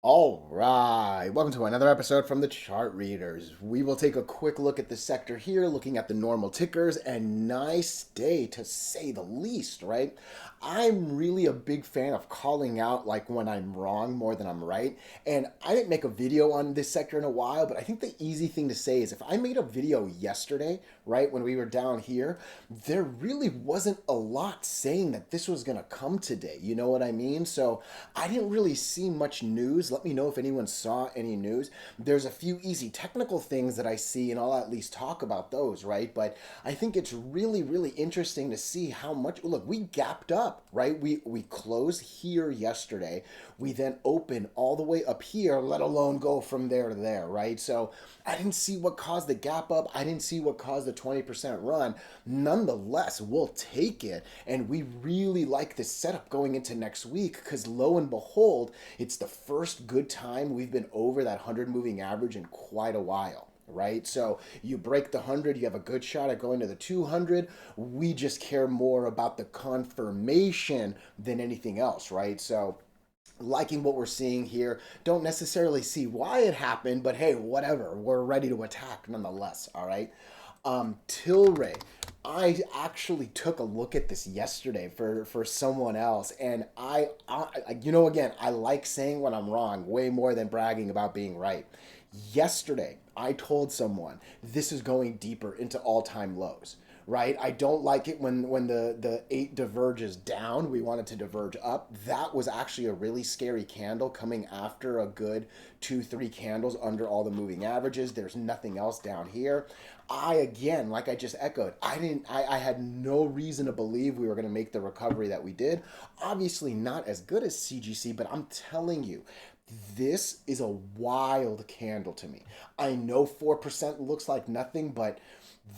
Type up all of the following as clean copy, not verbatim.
All right, welcome to another episode from the Chart Readers. We will take a quick look at the sector here, looking at the normal tickers, and nice day to say the least, right? I'm really a big fan of calling out like when I'm wrong more than I'm right. And I didn't make a video on this sector in a while, but I think the easy thing to say is if I made a video yesterday, right, when we were down here, there really wasn't a lot saying that this was going to come today. You know what I mean? So I didn't really see much news. Let me know if anyone saw any news. There's a few easy technical things that I see, and I'll at least talk about those, right? But I think it's really, really interesting to see how much. Look, we gapped up, right? We closed here yesterday. We then open all the way up here, let alone go from there to there, right? So I didn't see what caused the gap up. I didn't see what caused the 20% run. Nonetheless, we'll take it. And we really like this setup going into next week because lo and behold, it's the first good time we've been over that 100 moving average in quite a while, right? So you break the 100, you have a good shot at going to the 200. We just care more about the confirmation than anything else, right? So liking what we're seeing here. Don't necessarily see why it happened, but hey, whatever. We're ready to attack nonetheless, all right? TLRY. I actually took a look at this yesterday for someone else, and again, I like saying when I'm wrong way more than bragging about being right. Yesterday, I told someone this is going deeper into all-time lows, right? I don't like it when the 8 diverges down. We want it to diverge up. That was actually a really scary candle coming after a good 2-3 candles under all the moving averages. There's nothing else down here. Again, like I just echoed, I had no reason to believe we were going to make the recovery that we did. Obviously not as good as CGC, but I'm telling you, this is a wild candle to me. I know 4% looks like nothing, but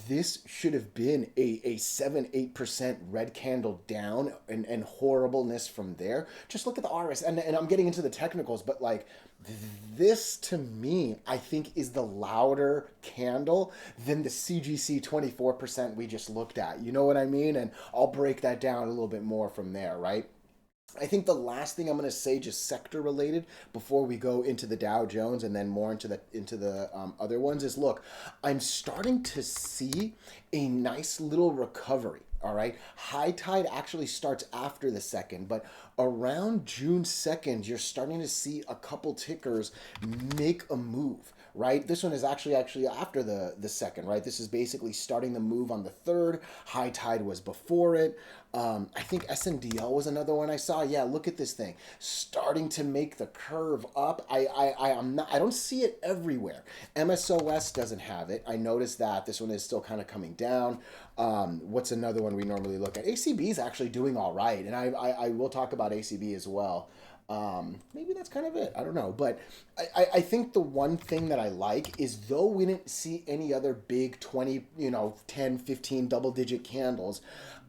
this should have been a 7-8% red candle down and horribleness from there. Just look at the RS, and I'm getting into the technicals, but like this to me, I think is the louder candle than the CGC 24% we just looked at. You know what I mean? And I'll break that down a little bit more from there, right? I think the last thing I'm going to say, just sector related, before we go into the Dow Jones and then more into the other ones, is look, I'm starting to see a nice little recovery. All right, high tide actually starts after the second, but around June 2nd, you're starting to see a couple tickers make a move. Right, this one is actually after the second. Right, this is basically starting the move on the third. High tide was before it. I think SNDL was another one I saw. Yeah, look at this thing starting to make the curve up. I don't see it everywhere. MSOS doesn't have it. I noticed that this one is still kind of coming down. What's another one we normally look at? ACB is actually doing all right, and I will talk about ACB as well. Maybe that's kind of it. I don't know. But I think the one thing that I like is though we didn't see any other big 20, 10, 15 double digit candles,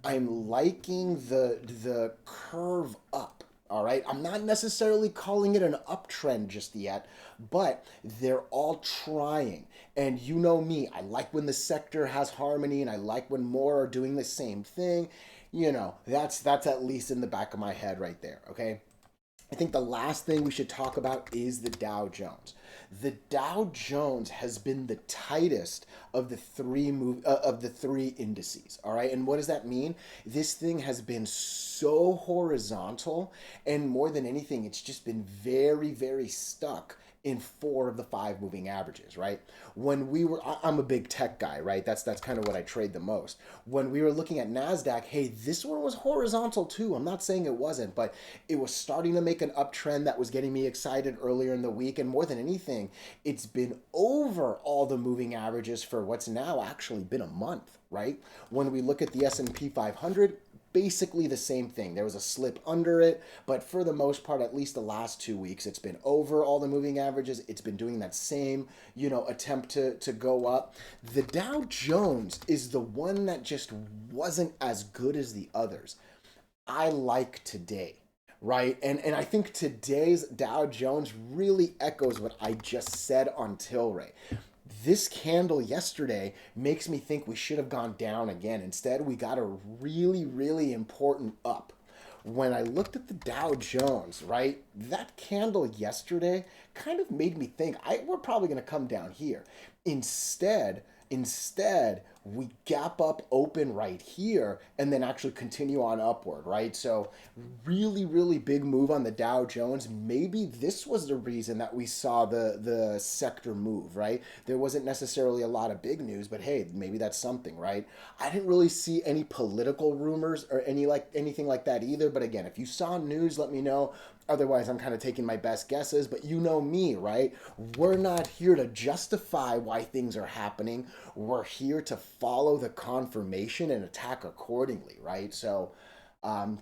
I'm liking the curve up. All right. I'm not necessarily calling it an uptrend just yet, but they're all trying. And you know me, I like when the sector has harmony and I like when more are doing the same thing. That's at least in the back of my head right there. Okay. I think the last thing we should talk about is the Dow Jones. The Dow Jones has been the tightest of the three indices. All right, and what does that mean? This thing has been so horizontal, and more than anything, it's just been very, very stuck in 4 of the 5 moving averages, right? When we were, I'm a big tech guy, right? That's kind of what I trade the most. When we were looking at NASDAQ, hey, this one was horizontal too. I'm not saying it wasn't, but it was starting to make an uptrend that was getting me excited earlier in the week. And more than anything, it's been over all the moving averages for what's now actually been a month, right? When we look at the S&P 500, basically the same thing. There was a slip under it, but for the most part, at least the last 2 weeks, it's been over all the moving averages. It's been doing that same, attempt to go up. The Dow Jones is the one that just wasn't as good as the others. I like today, right? And I think today's Dow Jones really echoes what I just said on TLRY. This candle yesterday makes me think we should have gone down again. Instead, we got a really, really important up, when I looked at the Dow Jones, right, that candle yesterday kind of made me think we're probably going to come down here. Instead, we gap up open right here and then actually continue on upward, right? So really, really big move on the Dow Jones. Maybe this was the reason that we saw the sector move, right? There wasn't necessarily a lot of big news, but hey, maybe that's something, right? I didn't really see any political rumors or anything like that either. But again, if you saw news, let me know. Otherwise, I'm kind of taking my best guesses, but you know me, right? We're not here to justify why things are happening. We're here to follow the confirmation and attack accordingly, right? So,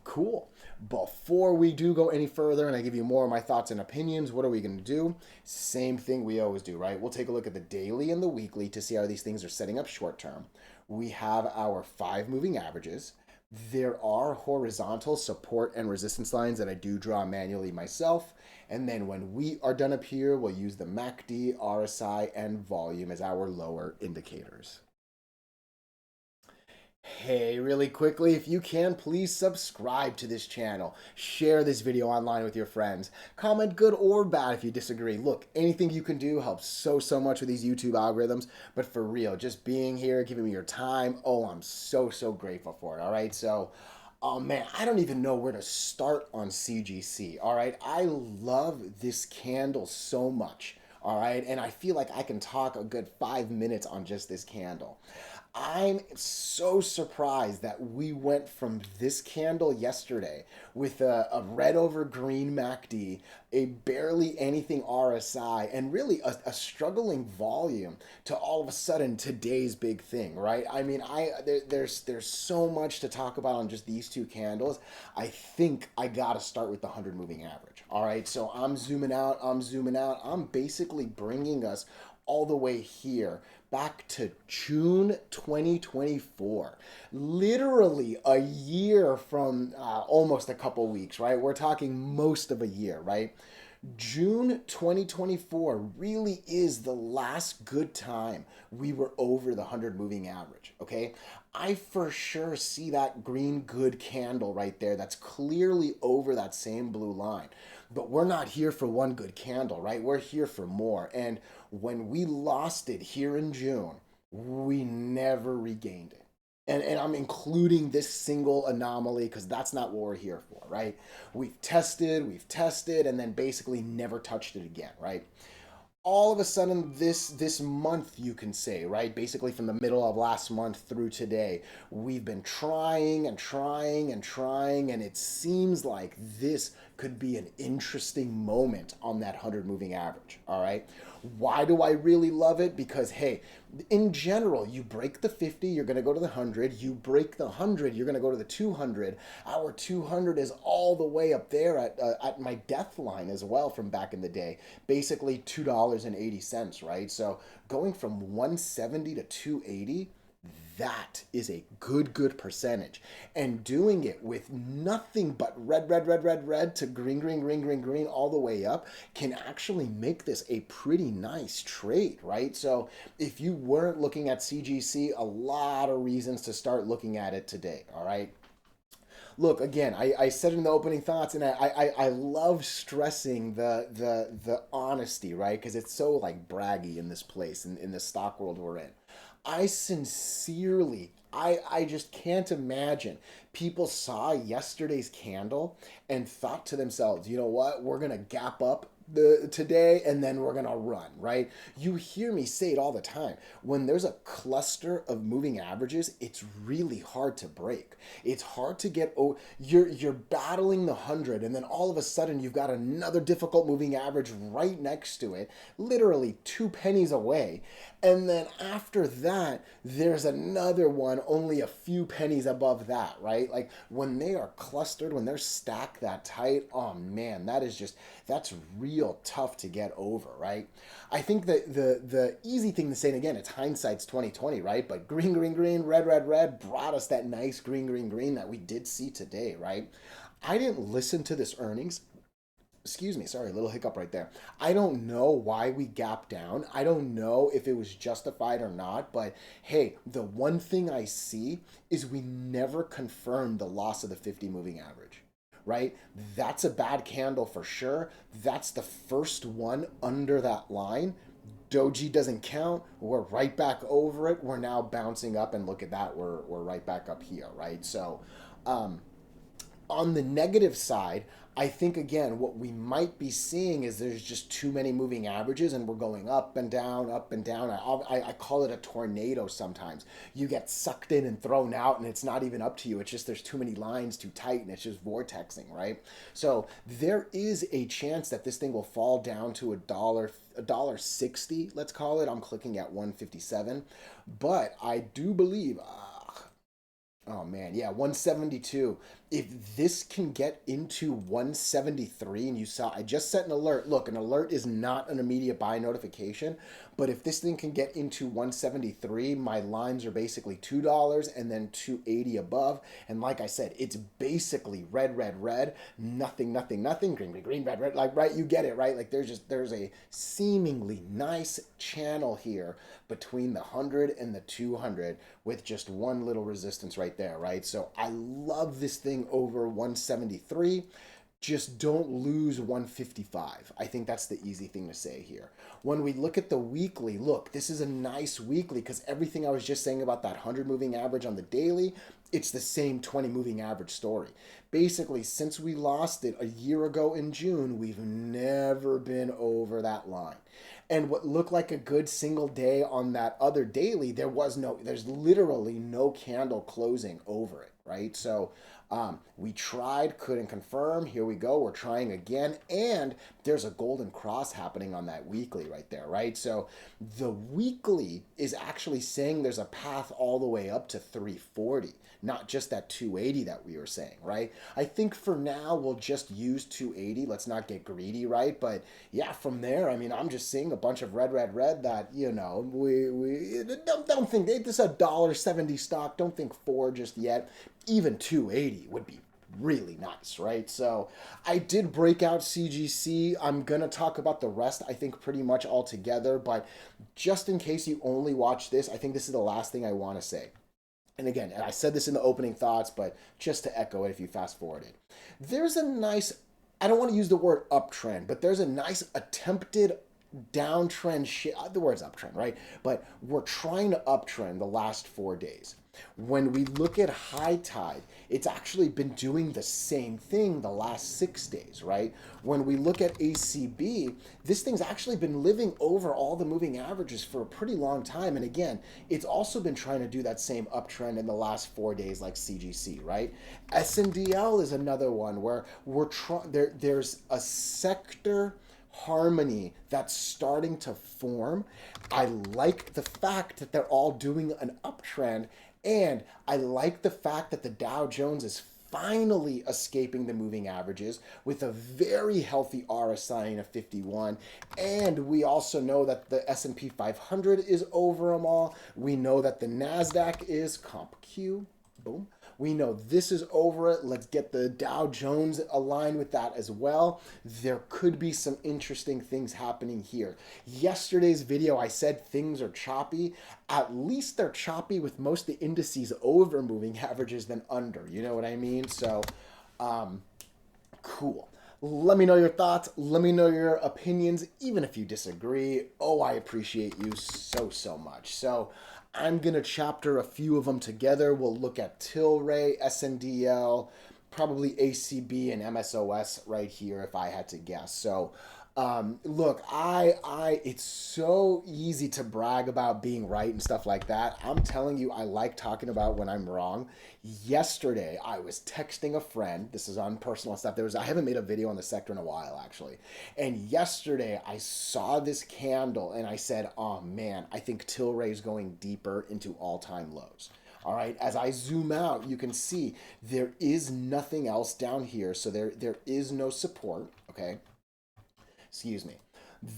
cool. Before we do go any further and I give you more of my thoughts and opinions, what are we going to do? Same thing we always do, right? We'll take a look at the daily and the weekly to see how these things are setting up short term. We have our 5 moving averages. There are horizontal support and resistance lines that I do draw manually myself. And then when we are done up here, we'll use the MACD, RSI, and volume as our lower indicators. Hey, really quickly, if you can, please subscribe to this channel. Share this video online with your friends. Comment good or bad if you disagree. Look, anything you can do helps so much with these YouTube algorithms. But for real, just being here, giving me your time, oh, I'm so grateful for it, all right? So, oh man, I don't even know where to start on CGC, all right? I love this candle so much, all right? And I feel like I can talk a good 5 minutes on just this candle. I'm so surprised that we went from this candle yesterday with a red over green MACD, a barely anything RSI, and really a struggling volume to all of a sudden today's big thing, right? I mean, there's so much to talk about on just these 2 candles. I think I gotta start with the 100 moving average. All right, so I'm zooming out. I'm basically bringing us all the way here back to June 2024. Literally a year from almost a couple weeks, right? We're talking most of a year, right? June 2024 really is the last good time we were over the 100 moving average, okay? I for sure see that green good candle right there that's clearly over that same blue line. But we're not here for one good candle, right? We're here for more. And when we lost it here in June, we never regained it. And I'm including this single anomaly because that's not what we're here for, right? We've tested, and then basically never touched it again, right? All of a sudden this month, you can say, right, basically from the middle of last month through today, we've been trying and it seems like this could be an interesting moment on that 100 moving average. All right, why do I really love it? Because hey, in general, you break the 50, you're going to go to the 100. You break the 100, you're going to go to the 200. Our 200 is all the way up there at my death line as well from back in the day, basically $2.80, right? So going from 170 to 280, that is a good percentage. And doing it with nothing but red to green all the way up can actually make this a pretty nice trade, right? So if you weren't looking at CGC, a lot of reasons to start looking at it today, all right? Look, again, I said in the opening thoughts, and I love stressing the honesty, right? Because it's so like braggy in this place, in the stock world we're in. I sincerely, I just can't imagine people saw yesterday's candle and thought to themselves, you know what, we're going to gap up today and then we're gonna run, right? You hear me say it all the time. When there's a cluster of moving averages, it's really hard to break. It's hard to get you're battling the 100 and then all of a sudden you've got another difficult moving average right next to it, literally 2 pennies away. And then after that, there's another one only a few pennies above that, right? Like when they are clustered, when they're stacked that tight, oh man, that's real tough to get over, right? I think that the easy thing to say, and again, it's hindsight's 2020, right? But green, red brought us that nice green that we did see today, right? I didn't listen to this earnings. Excuse me, sorry, a little hiccup right there. I don't know why we gapped down. I don't know if it was justified or not, but hey, the one thing I see is we never confirmed the loss of the 50 moving average. right? That's a bad candle for sure. That's the first one under that line. Doji doesn't count. We're right back over it. We're now bouncing up, and look at that. We're right back up here, right? So, um, on the negative side, I think again, what we might be seeing is there's just too many moving averages and we're going up and down, up and down. I call it a tornado sometimes. You get sucked in and thrown out and it's not even up to you. It's just there's too many lines too tight and it's just vortexing, right? So there is a chance that this thing will fall down to a dollar 60, let's call it. I'm clicking at 157. But I do believe, oh man, yeah, 172. If this can get into 173, and you saw, I just set an alert. Look, an alert is not an immediate buy notification, but if this thing can get into 173, my lines are basically $2 and then 280 above. And like I said, it's basically red, red, red, nothing, nothing, nothing, green, green, green, red, red. Like, right, you get it, right? Like there's a seemingly nice channel here between the 100 and the 200 with just one little resistance right there, right? So I love this thing over 173. Just don't lose 155. I think that's the easy thing to say here. When we look at the weekly, look, this is a nice weekly because everything I was just saying about that 100 moving average on the daily, it's the same 20 moving average story. Basically, since we lost it a year ago in June, we've never been over that line. And what looked like a good single day on that other daily, there's literally no candle closing over it, right? So we tried, couldn't confirm. Here we go. We're trying again. And there's a golden cross happening on that weekly right there, right? So the weekly is actually saying there's a path all the way up to 340, not just that 280 that we were saying, right? I think for now we'll just use 280. Let's not get greedy, right? But yeah, from there, I mean, I'm just seeing a bunch of red, red, red that, we don't think this is a $1.70 stock. Don't think four just yet. Even 280 would be really nice, right? So I did break out CGC. I'm going to talk about the rest, I think, pretty much all together. But just in case you only watch this, I think this is the last thing I want to say. And again, I said this in the opening thoughts, but just to echo it if you fast forwarded. There's a nice, I don't want to use the word uptrend, but there's a nice attempted downtrend, the word's uptrend, right? But we're trying to uptrend the last 4 days. When we look at high tide, it's actually been doing the same thing the last 6 days, right? When we look at ACB, this thing's actually been living over all the moving averages for a pretty long time. And again, it's also been trying to do that same uptrend in the last 4 days like CGC, right? SNDL is another one where there's a sector harmony that's starting to form. I like the fact that they're all doing an uptrend, and I like the fact that the Dow Jones is finally escaping the moving averages with a very healthy RSI of 51. And we also know that the S&P 500 is over them all. We know that the NASDAQ is comp Q. Boom. We know this is over it. Let's get the Dow Jones aligned with that as well. There could be some interesting things happening here. Yesterday's video, I said things are choppy. At least they're choppy with most of the indices over moving averages than under. You know what I mean? So, cool. Let me know your thoughts. Let me know your opinions, even if you disagree. Oh, I appreciate you so, so much. So, I'm going to chapter a few of them together. We'll look at TLRY, SNDL, probably ACB and MSOS right here if I had to guess. So, look, it's so easy to brag about being right and stuff like that. I'm telling you, I like talking about when I'm wrong. Yesterday, I was texting a friend. This is on personal stuff. I haven't made a video on the sector in a while, actually. And yesterday, I saw this candle and I said, oh man, I think TLRY is going deeper into all-time lows. All right, as I zoom out, you can see there is nothing else down here. So there is no support, okay? Excuse me.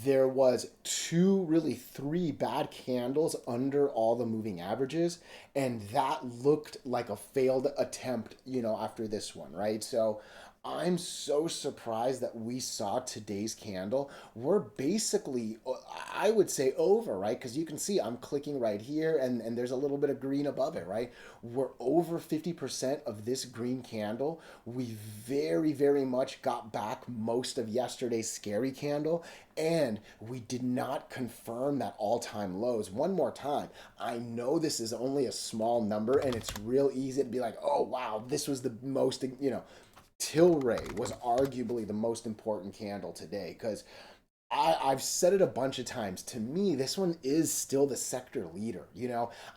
There was really three bad candles under all the moving averages, and that looked like a failed attempt, after this one, right? So I'm so surprised that we saw today's candle. We're basically, I would say over, right? Because you can see I'm clicking right here and there's a little bit of green above it, right? We're over 50% of this green candle. We very, very much got back most of yesterday's scary candle, and we did not confirm that all-time lows. One more time, I know this is only a small number and it's real easy to be like, oh wow, this was the most, TLRY was arguably the most important candle today because I've said it a bunch of times. To me, this one is still the sector leader.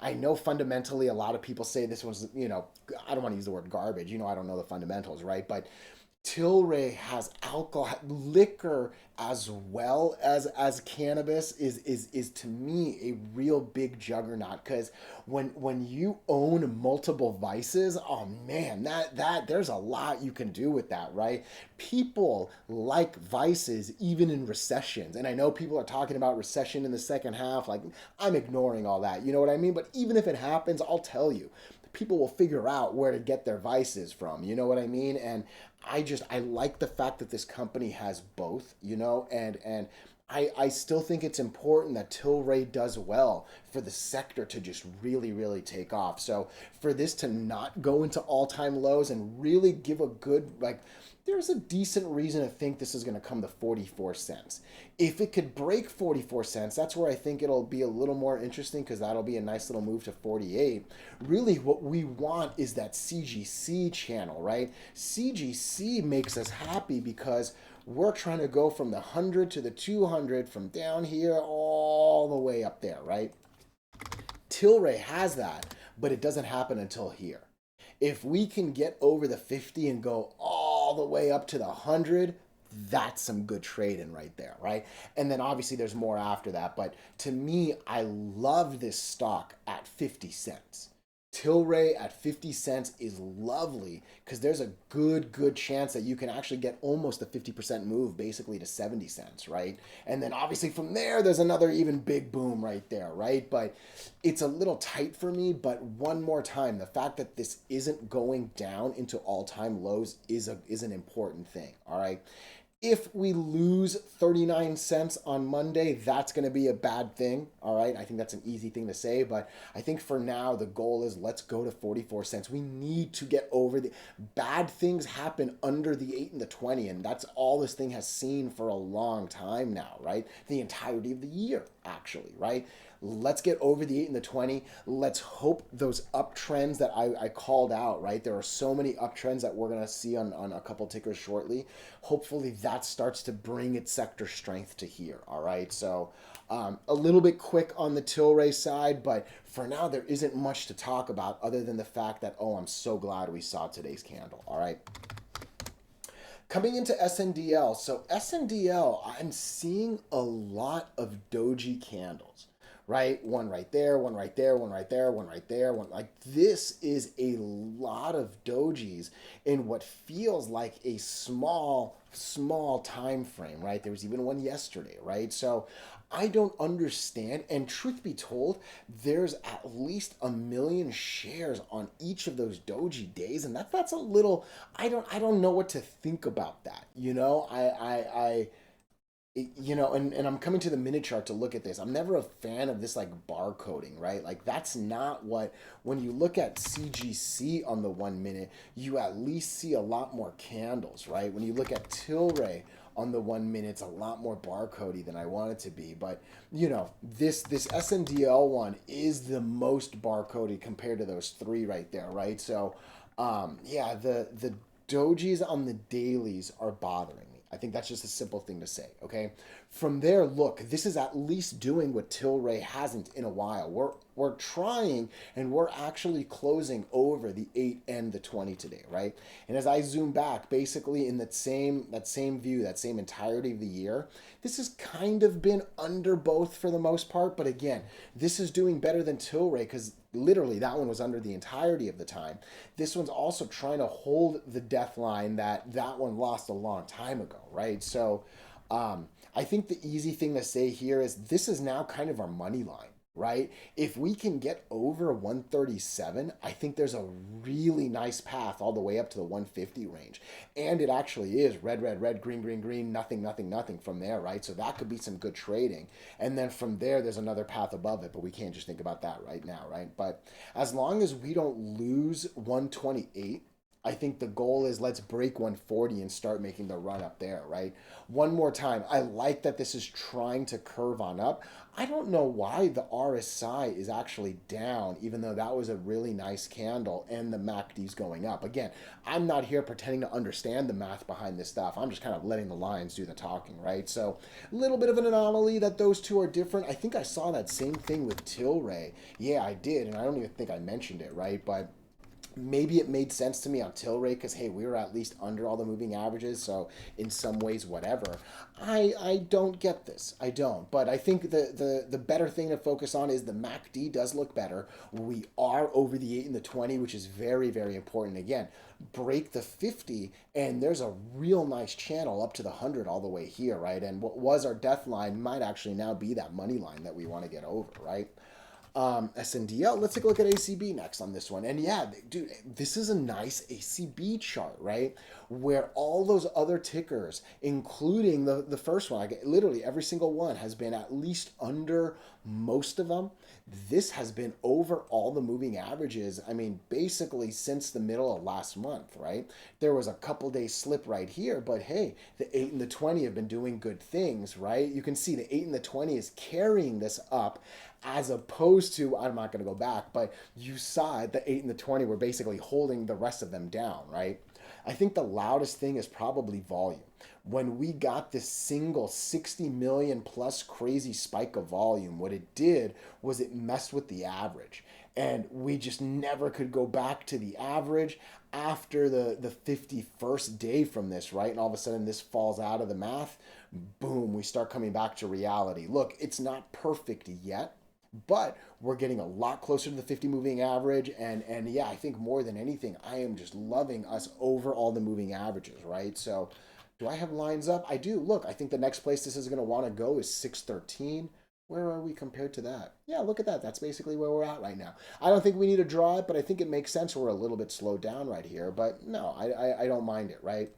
I know fundamentally a lot of people say this one's, I don't want to use the word garbage. I don't know the fundamentals, right? But Tilray has alcohol, liquor as well as cannabis is to me a real big juggernaut because when you own multiple vices, oh man, that there's a lot you can do with that, right? People like vices even in recessions, and I know people are talking about recession in the second half. Like, I'm ignoring all that, you know what I mean? But even if it happens, I'll tell you, people will figure out where to get their vices from. You know what I mean? And I like the fact that this company has both, and I still think it's important that Tilray does well for the sector to just really, really take off. So for this to not go into all-time lows and really give a good, like, there's a decent reason to think this is going to come to 44 cents. If it could break 44 cents, that's where I think it'll be a little more interesting because that'll be a nice little move to 48. Really, what we want is that CGC channel, right? CGC makes us happy because we're trying to go from the 100 to the 200 from down here all the way up there, right? Tilray has that, but it doesn't happen until here. If we can get over the 50 and go all the way up to the 100, that's some good trading right there, right? And then obviously there's more after that, but to me, I love this stock at 50 cents. Tilray at 50 cents is lovely because there's a good chance that you can actually get almost a 50% move basically to 70 cents, right? And then obviously from there, there's another even big boom right there, right? But it's a little tight for me, but one more time, the fact that this isn't going down into all-time lows is an important thing, all right? If we lose 39 cents on Monday, that's going to be a bad thing. All right. I think that's an easy thing to say, but I think for now, the goal is let's go to 44 cents. We need to get over the bad things happen under the 8 and the 20. And that's all this thing has seen for a long time now, right? The entirety of the year, actually, right? Let's get over the 8 and the 20. Let's hope those uptrends that I called out, right? There are so many uptrends that we're going to see on a couple tickers shortly. Hopefully that starts to bring its sector strength to here, all right? So a little bit quick on the Tilray side, but for now there isn't much to talk about other than the fact that, I'm so glad we saw today's candle, all right? Coming into SNDL, so SNDL, I'm seeing a lot of doji candles, right? One right there, one right there, one right there, one right there, one like this is a lot of dojis in what feels like a small time frame, right? There was even one yesterday, right? So I don't understand, and truth be told, there's at least 1 million shares on each of those doji days, and that's a little. I don't know what to think about that. And I'm coming to the minute chart to look at this. I'm never a fan of this like bar coding, right? Like that's not what, when you look at CGC on the 1 minute, you at least see a lot more candles, right? When you look at Tilray on the 1 minute, it's a lot more barcodey than I want it to be. But this SNDL one is the most barcoded compared to those three right there, right? So the dojis on the dailies are bothering me. I think that's just a simple thing to say, okay? From there, look, this is at least doing what Tilray hasn't in a while. We're trying, and we're actually closing over the 8 and the 20 today, right? And as I zoom back, basically in that same view, that same entirety of the year, this has kind of been under both for the most part. But again, this is doing better than Tilray because literally that one was under the entirety of the time. This one's also trying to hold the death line that one lost a long time ago, right? So I think the easy thing to say here is this is now kind of our money line. right? If we can get over 137, I think there's a really nice path all the way up to the 150 range. And it actually is red, red, red, green, green, green, nothing, nothing, nothing from there, right? So that could be some good trading. And then from there, there's another path above it, but we can't just think about that right now, right? But as long as we don't lose 128, I think the goal is let's break 140 and start making the run up there, right? One more time. I like that this is trying to curve on up. I don't know why the RSI is actually down, even though that was a really nice candle and the MACD's going up. Again, I'm not here pretending to understand the math behind this stuff. I'm just kind of letting the lines do the talking, right? So a little bit of an anomaly that those two are different. I think I saw that same thing with TLRY. Yeah, I did, and I don't even think I mentioned it, right? But maybe it made sense to me on TLRY because hey, we were at least under all the moving averages, so in some ways whatever. I don't get this. I don't. But I think the better thing to focus on is the MACD does look better. We are over the 8 and the 20, which is very, very important. Again, break the 50 and there's a real nice channel up to the 100 all the way here, right? And what was our death line might actually now be that money line that we want to get over, right? SNDL. Let's take a look at ACB next on this one. And yeah, dude, this is a nice ACB chart, right? Where all those other tickers, including the first one, literally every single one has been at least under most of them. This has been over all the moving averages. I mean, basically since the middle of last month, right? There was a couple days slip right here, but hey, the 8 and the 20 have been doing good things, right? You can see the 8 and the 20 is carrying this up as opposed to, I'm not going to go back, but you saw it, the 8 and the 20 were basically holding the rest of them down, right? I think the loudest thing is probably volume. When we got this single 60 million plus crazy spike of volume, what it did was it messed with the average. And we just never could go back to the average after the 51st day from this, right? And all of a sudden this falls out of the math. Boom, we start coming back to reality. Look, it's not perfect yet, but we're getting a lot closer to the 50 moving average. And yeah, I think more than anything, I am just loving us over all the moving averages, right? So do I have lines up? I do. Look, I think the next place this is going to want to go is 613. Where are we compared to that? Yeah, look at that. That's basically where we're at right now. I don't think we need to draw it, but I think it makes sense. We're a little bit slowed down right here, but no, I don't mind it, right?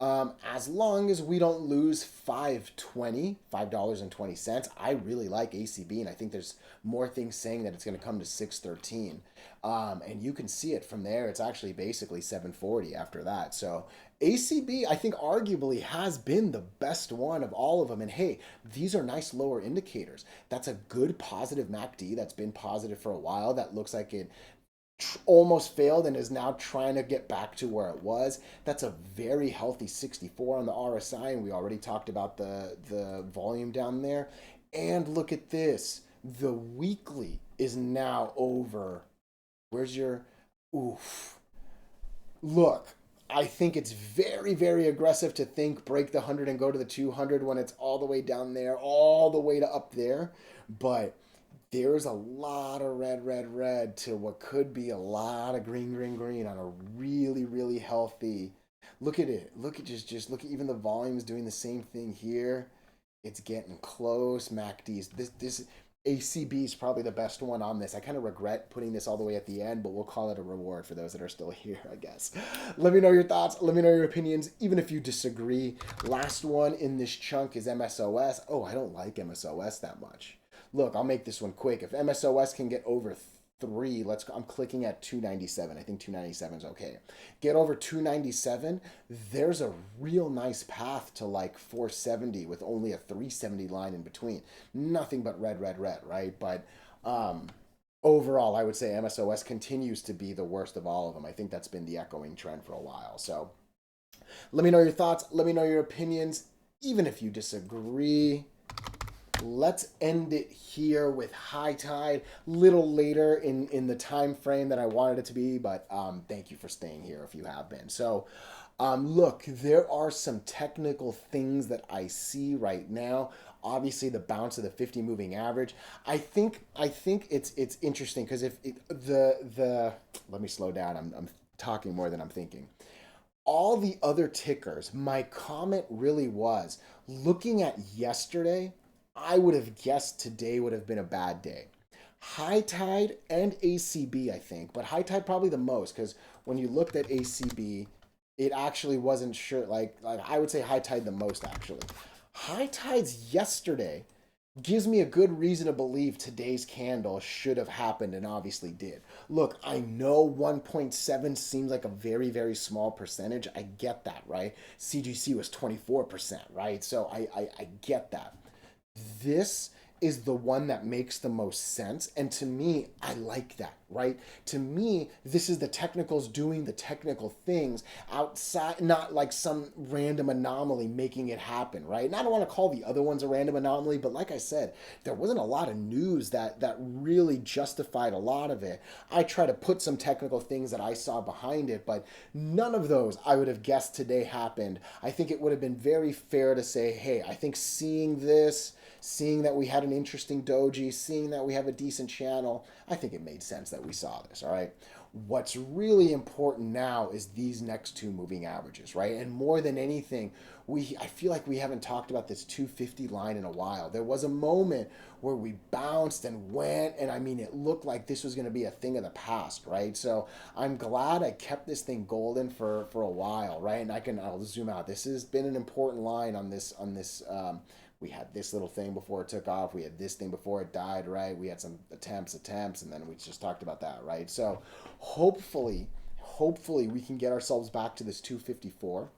As long as we don't lose $5.20, I really like ACB, and I think there's more things saying that it's going to come to 613. And you can see it from there. It's actually basically 740 after that. So ACB, I think, arguably has been the best one of all of them. And hey, these are nice lower indicators. That's a good positive MACD that's been positive for a while. That looks like it almost failed and is now trying to get back to where it was. That's a very healthy 64 on the RSI, and we already talked about the volume down there. And look at this. The weekly is now over. Where's your oof? Look, I think it's very, very aggressive to think break the 100 and go to the 200 when it's all the way down there, all the way to up there. But there's a lot of red, red, red to what could be a lot of green, green, green on a really, really healthy. Look at it. Look at just look at even the volume is doing the same thing here. It's getting close. MACD's this ACB is probably the best one on this. I kind of regret putting this all the way at the end, but we'll call it a reward for those that are still here, I guess. Let me know your thoughts. Let me know your opinions, even if you disagree. Last one in this chunk is MSOS. Oh, I don't like MSOS that much. Look, I'll make this one quick. If MSOS can get over 3, let's go. I'm clicking at 297. I think 297 is okay. Get over 297, there's a real nice path to like 470 with only a 370 line in between. Nothing but red, red, red, right? But overall, I would say MSOS continues to be the worst of all of them. I think that's been the echoing trend for a while. So let me know your thoughts. Let me know your opinions, even if you disagree. Let's end it here with high tide. Little later in the time frame that I wanted it to be, but thank you for staying here if you have been. So look, there are some technical things that I see right now. Obviously, the bounce of the 50 moving average. I think it's interesting because if the let me slow down. I'm talking more than I'm thinking. All the other tickers, my comment really was looking at yesterday. I would have guessed today would have been a bad day. High tide and ACB, I think, but high tide probably the most because when you looked at ACB, it actually wasn't sure. Like I would say high tide the most actually. High tides yesterday gives me a good reason to believe today's candle should have happened and obviously did. Look, I know 1.7 seems like a very, very small percentage. I get that, right? CGC was 24%, right? So I get that. This is the one that makes the most sense. And to me, I like that, right? To me, this is the technicals doing the technical things outside, not like some random anomaly making it happen, right? And I don't want to call the other ones a random anomaly, but like I said, there wasn't a lot of news that really justified a lot of it. I try to put some technical things that I saw behind it, but none of those I would have guessed today happened. I think it would have been very fair to say, hey, I think seeing this, seeing that we had an interesting doji, seeing that we have a decent channel, I think it made sense that we saw this, all right? What's really important now is these next two moving averages, right? And more than anything, I feel like we haven't talked about this 250 line in a while. There was a moment where we bounced and went, and I mean, it looked like this was going to be a thing of the past, right? So I'm glad I kept this thing golden for a while, right? And I'll zoom out. This has been an important line on this we had this little thing before it took off. We had this thing before it died, right? We had some attempts, and then we just talked about that, right? So hopefully we can get ourselves back to this 254.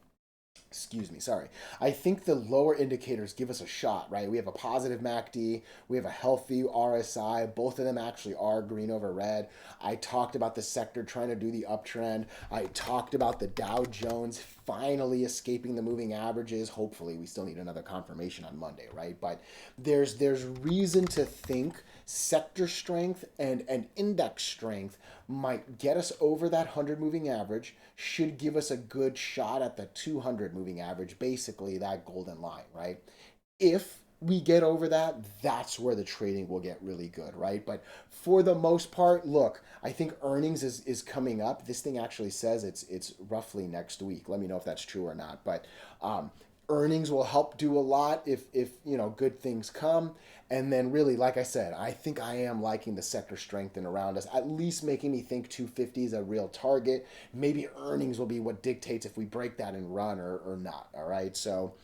Excuse me, sorry. I think the lower indicators give us a shot, right? We have a positive MACD, we have a healthy RSI. Both of them actually are green over red. I talked about the sector trying to do the uptrend. I talked about the Dow Jones finally escaping the moving averages. Hopefully, we still need another confirmation on Monday, right? But there's reason to think sector strength and index strength might get us over that 100 moving average, should give us a good shot at the 200 moving average, basically that golden line, right? If we get over that, that's where the trading will get really good, right? But for the most part, look, I think earnings is coming up. This thing actually says it's roughly next week. Let me know if that's true or not. But earnings will help do a lot if good things come. And then really, like I said, I think I am liking the sector strengthen around us, at least making me think 250 is a real target. Maybe earnings will be what dictates if we break that and run or not. All right. So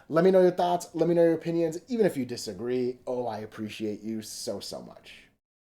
let me know your thoughts. Let me know your opinions. Even if you disagree, I appreciate you so much.